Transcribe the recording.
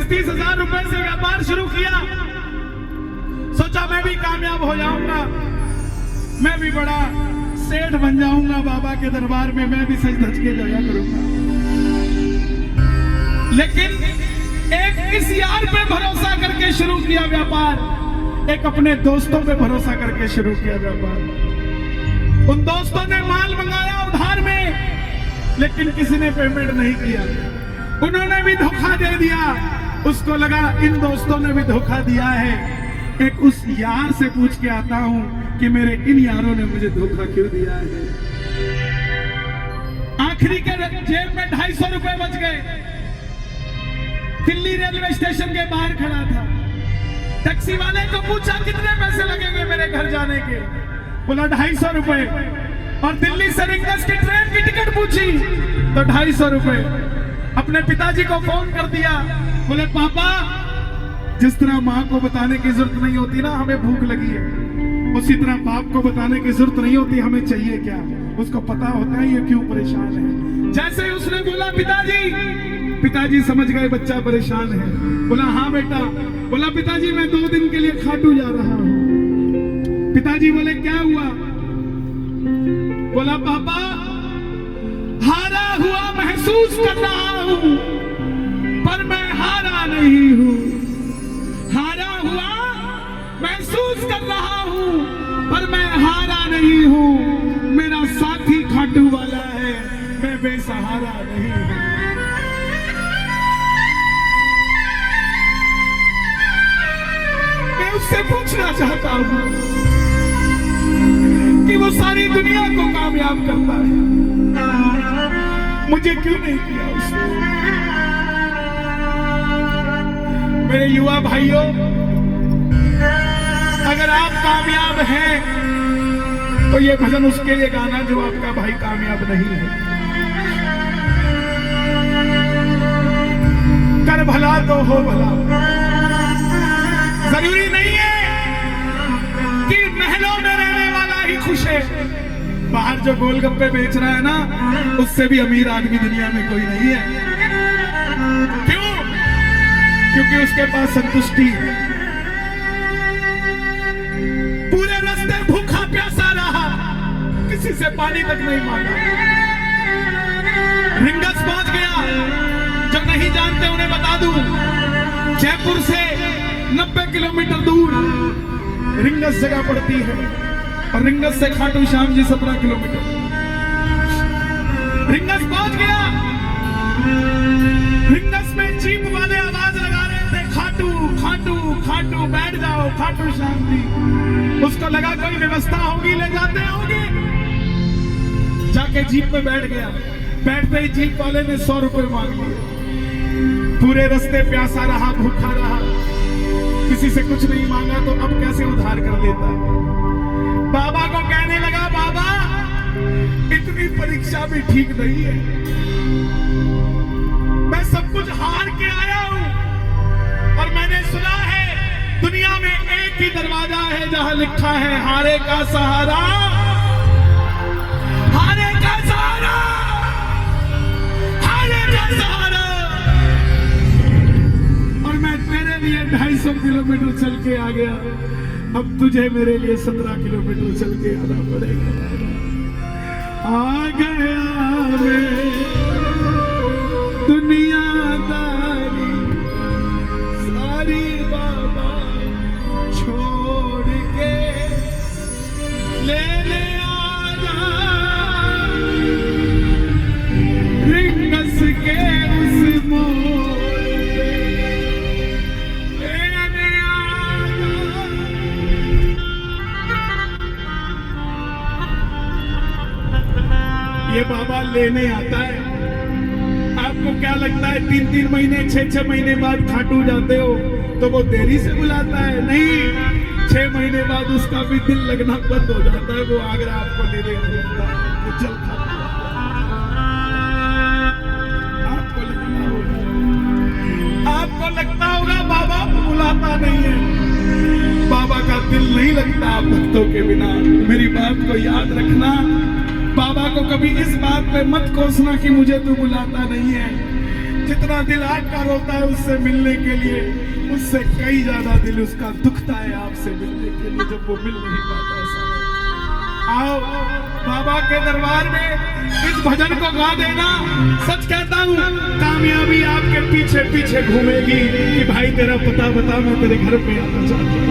25-30 हजार रुपए से व्यापार शुरू किया। सोचा मैं भी कामयाब हो जाऊंगा, मैं भी बड़ा सेठ बन जाऊंगा, बाबा के दरबार में मैं भी सज धज के जाया करूंगा। लेकिन एक इस यार पे भरोसा करके शुरू किया व्यापार, एक अपने दोस्तों पे भरोसा करके शुरू किया व्यापार। उन दोस्तों ने माल मंगाया उधार में, लेकिन किसी ने पेमेंट नहीं किया, उन्होंने भी धोखा दे दिया। उसको लगा इन दोस्तों ने भी धोखा दिया है, एक उस यार से पूछ के आता हूं कि मेरे इन यारों ने मुझे धोखा क्यों दिया है। आखिरी के जेब में 250 रुपए बच गए। दिल्ली रेलवे स्टेशन के बाहर खड़ा था, टैक्सी वाले को पूछा कितने पैसे लगेंगे मेरे घर जाने के, बोला 250 रुपए। और दिल्ली से रिंगस की ट्रेन की टिकट पूछी तो 250 रुपए। अपने पिताजी को फोन कर दिया, बोले पापा, जिस तरह माँ को बताने की जरूरत नहीं होती ना हमें भूख लगी है, उसी तरह बाप को बताने की जरूरत नहीं होती हमें चाहिए क्या, उसको पता होता है ये क्यों परेशान है। जैसे ही उसने बोला पिताजी समझ गए बच्चा परेशान है। बोला हाँ बेटा। बोला पिताजी मैं 2 दिन के लिए खाटू जा रहा हूँ। पिताजी बोले क्या हुआ? बोला पापा, हारा हुआ महसूस कर रहा हूं, पर मैं हारा नहीं हूं। हारा हुआ महसूस कर रहा हूं, पर मैं हारा नहीं हूं। मेरा साथी खाटू वाला है, मैं बेसहारा नहीं हूं। मैं उससे पूछना चाहता हूं कि वो सारी दुनिया को कामयाब करता है, मुझे क्यों नहीं किया उसने? मेरे युवा भाइयों, अगर आप कामयाब हैं तो ये भजन उसके लिए गाना जो आपका भाई कामयाब नहीं है। कर भला तो हो भला। जरूरी नहीं है कि महलों में रहने वाला ही खुश है। बाहर जो गोलगप्पे बेच रहा है ना, उससे भी अमीर आदमी दुनिया में कोई नहीं है। क्यों? क्योंकि उसके पास संतुष्टि है। पूरे रास्ते भूखा प्यासा रहा, किसी से पानी तक नहीं मांगा। रिंगस पहुंच गया। जो नहीं जानते उन्हें बता दूं, जयपुर से 90 किलोमीटर दूर रिंगस जगह पड़ती है, और रिंगस से खाटू श्याम जी 17 किलोमीटर। रिंगस पहुंच गया। रिंगस में जीप वाले आवाज लगा रहे थे, खाटू खाटू खाटू, बैठ जाओ खाटू श्याम जी। उसको लगा कोई व्यवस्था होगी, ले जाते होंगे। जाके जीप में बैठ गया। बैठते ही जीप वाले ने 100 रुपए मांग लिए। पूरे रास्ते प्यासा रहा, भूखा रहा, किसी से कुछ नहीं मांगा, तो अब कैसे उधार कर लेता है। बाबा को कहने लगा, बाबा इतनी परीक्षा भी ठीक नहीं है, मैं सब कुछ हार के आया हूं, और मैंने सुना है दुनिया में एक ही दरवाजा है जहां लिखा है हारे का सहारा, हारे का सहारा, हारे का सहारा। और मैं तेरे लिए 250 किलोमीटर चल के आ गया, अब तुझे मेरे लिए 17 किलोमीटर चल के आना पड़ेगा। आ गया मैं दुनियादारी सारी बाबा छोड़ के, लेने आजा रिंगस के उस मोड़ पे, लेने आजा। ये बाबा लेने आता है। आपको क्या लगता है 3-3 महीने 6-6 महीने बाद खाटू जाते हो तो वो देरी से बुलाता है? नहीं, 6 महीने बाद उसका भी दिल लगना बंद हो जाता है। वो आगरा आपको लेने आता है तो चल आपको लगता होगा बाबा बुलाता नहीं है। बाबा का दिल नहीं लगता भक्तों के बिना। मेरी बात को याद रखना, बाबा को कभी इस बात पे मत कोसना कि मुझे तू बुलाता नहीं है। जितना दिल आपका रोता है उससे मिलने के लिए, उससे कई ज्यादा दिल उसका दुखता है आपसे मिलने के लिए जब वो मिल नहीं पाता। आओ बाबा के दरबार में इस भजन को गा देना। सच कहता हूँ, कामयाबी आपके पीछे पीछे घूमेगी कि भाई तेरा पता बता, मैं तेरे घर पे आना चाहता हूँ।